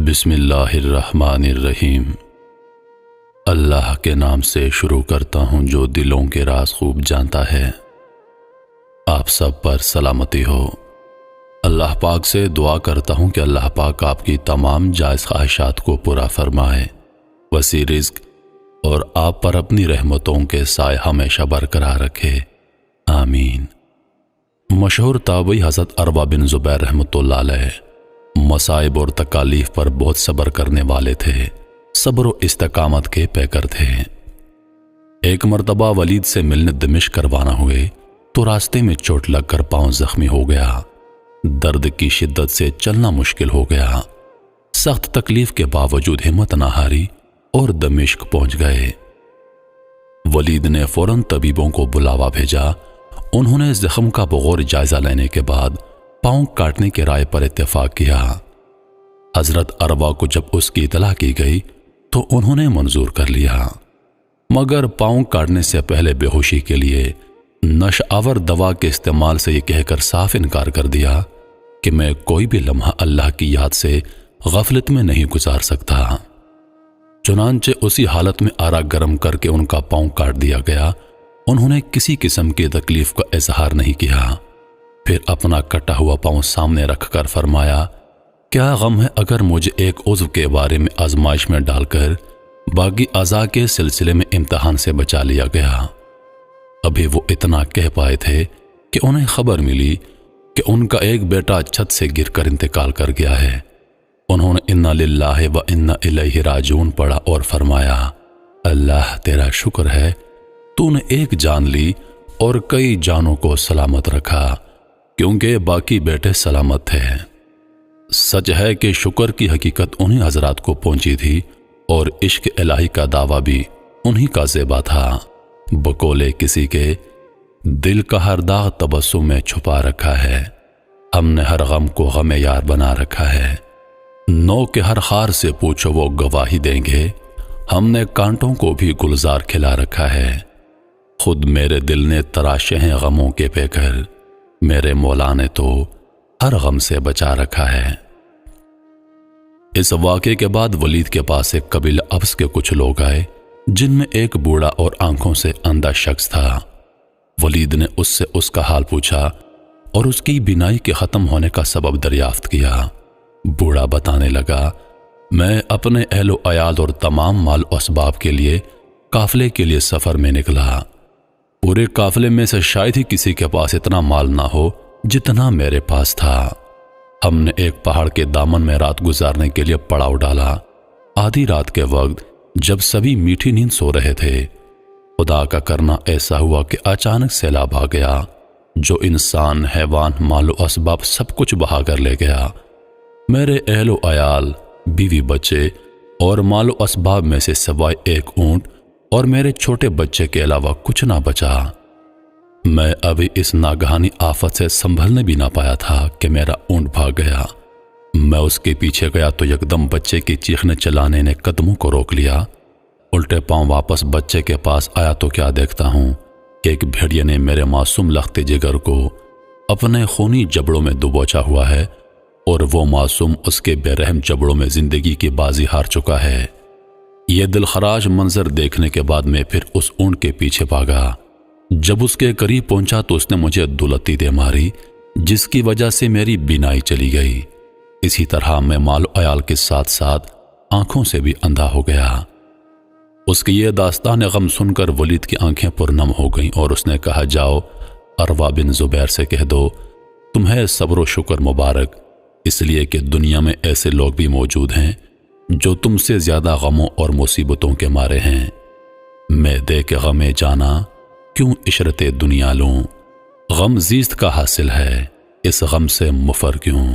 بسم اللہ الرحمن الرحیم۔ اللہ کے نام سے شروع کرتا ہوں جو دلوں کے راز خوب جانتا ہے۔ آپ سب پر سلامتی ہو۔ اللہ پاک سے دعا کرتا ہوں کہ اللہ پاک آپ کی تمام جائز خواہشات کو پورا فرمائے، وسیع رزق اور آپ پر اپنی رحمتوں کے سائے ہمیشہ برقرار رکھے، آمین۔ مشہور تابعی حضرت عروہ بن زبیر رحمۃ اللہ علیہ مصائب اور تکالیف پر بہت صبر کرنے والے تھے، صبر و استقامت کے پیکر تھے۔ ایک مرتبہ ولید سے ملنے دمشق روانہ ہوئے تو راستے میں چوٹ لگ کر پاؤں زخمی ہو گیا، درد کی شدت سے چلنا مشکل ہو گیا۔ سخت تکلیف کے باوجود ہمت نہ ہاری اور دمشق پہنچ گئے۔ ولید نے فوراً طبیبوں کو بلاوا بھیجا۔ انہوں نے زخم کا بغور جائزہ لینے کے بعد پاؤں کاٹنے کے رائے پر اتفاق کیا۔ حضرت عروہ کو جب اس کی اطلاع کی گئی تو انہوں نے منظور کر لیا، مگر پاؤں کاٹنے سے پہلے بے ہوشی کے لیے نشہ آور دوا کے استعمال سے یہ کہہ کر صاف انکار کر دیا کہ میں کوئی بھی لمحہ اللہ کی یاد سے غفلت میں نہیں گزار سکتا۔ چنانچہ اسی حالت میں آرا گرم کر کے ان کا پاؤں کاٹ دیا گیا۔ انہوں نے کسی قسم کی تکلیف کا اظہار نہیں کیا، پھر اپنا کٹا ہوا پاؤں سامنے رکھ کر فرمایا، کیا غم ہے اگر مجھے ایک عضو کے بارے میں آزمائش میں ڈال کر باقی اعضاء کے سلسلے میں امتحان سے بچا لیا گیا۔ ابھی وہ اتنا کہہ پائے تھے کہ انہیں خبر ملی کہ ان کا ایک بیٹا چھت سے گر کر انتقال کر گیا ہے۔ انہوں نے انا للہ و انا الیہ راجعون پڑھا اور فرمایا، اللہ تیرا شکر ہے، تو نے ایک جان لی اور کئی جانوں کو سلامت رکھا، کیونکہ باقی بیٹے سلامت تھے۔ سچ ہے کہ شکر کی حقیقت انہی حضرات کو پہنچی تھی اور عشق الہی کا دعویٰ بھی انہی کا زیبا تھا۔ بقولے کسی کے دل کا ہر داغ تبسم میں چھپا رکھا ہے، ہم نے ہر غم کو غم یار بنا رکھا ہے۔ نو کے ہر خار سے پوچھو وہ گواہی دیں گے، ہم نے کانٹوں کو بھی گلزار کھلا رکھا ہے۔ خود میرے دل نے تراشے ہیں غموں کے پیکر، میرے مولا نے تو ہر غم سے بچا رکھا ہے۔ اس واقعے کے بعد ولید کے پاس ایک قبیلہ ابس کے کچھ لوگ آئے، جن میں ایک بوڑھا اور آنکھوں سے اندھا شخص تھا۔ ولید نے اس سے اس کا حال پوچھا اور اس کی بینائی کے ختم ہونے کا سبب دریافت کیا۔ بوڑھا بتانے لگا، میں اپنے اہل و عیال اور تمام مال و اسباب کے لیے قافلے کے لیے سفر میں نکلا۔ پورے قافلے میں سے شاید ہی کسی کے پاس اتنا مال نہ ہو جتنا میرے پاس تھا۔ ہم نے ایک پہاڑ کے دامن میں رات گزارنے کے لیے پڑاؤ ڈالا۔ آدھی رات کے وقت جب سبھی میٹھی نیند سو رہے تھے، خدا کا کرنا ایسا ہوا کہ اچانک سیلاب آ گیا، جو انسان، حیوان، مال و اسباب سب کچھ بہا کر لے گیا۔ میرے اہل و عیال، بیوی بچے اور مال و اسباب میں سے سوائے ایک اونٹ اور میرے چھوٹے بچے کے علاوہ کچھ نہ بچا۔ میں ابھی اس ناگہانی آفت سے سنبھلنے بھی نہ پایا تھا کہ میرا اونٹ بھاگ گیا۔ میں اس کے پیچھے گیا تو یکدم بچے کی چیخنے چلانے نے قدموں کو روک لیا۔ الٹے پاؤں واپس بچے کے پاس آیا تو کیا دیکھتا ہوں کہ ایک بھیڑیے نے میرے معصوم لخت جگر کو اپنے خونی جبڑوں میں دبوچا ہوا ہے اور وہ معصوم اس کے بے رحم جبڑوں میں زندگی کی بازی ہار چکا ہے۔ یہ دلخراش منظر دیکھنے کے بعد میں پھر اس اونٹ کے پیچھے بھاگا۔ جب اس کے قریب پہنچا تو اس نے مجھے دولتی دے ماری، جس کی وجہ سے میری بینائی چلی گئی۔ اسی طرح میں مال و عیال کے ساتھ ساتھ آنکھوں سے بھی اندھا ہو گیا۔ اس کی یہ داستان غم سن کر ولید کی آنکھیں پرنم ہو گئیں اور اس نے کہا، جاؤ عروہ بن زبیر سے کہہ دو تمہیں صبر و شکر مبارک، اس لیے کہ دنیا میں ایسے لوگ بھی موجود ہیں جو تم سے زیادہ غموں اور مصیبتوں کے مارے ہیں۔ میں دے کے غمے جانا کیوں عشرت دنیا لوں، غم زیست کا حاصل ہے، اس غم سے مفر کیوں۔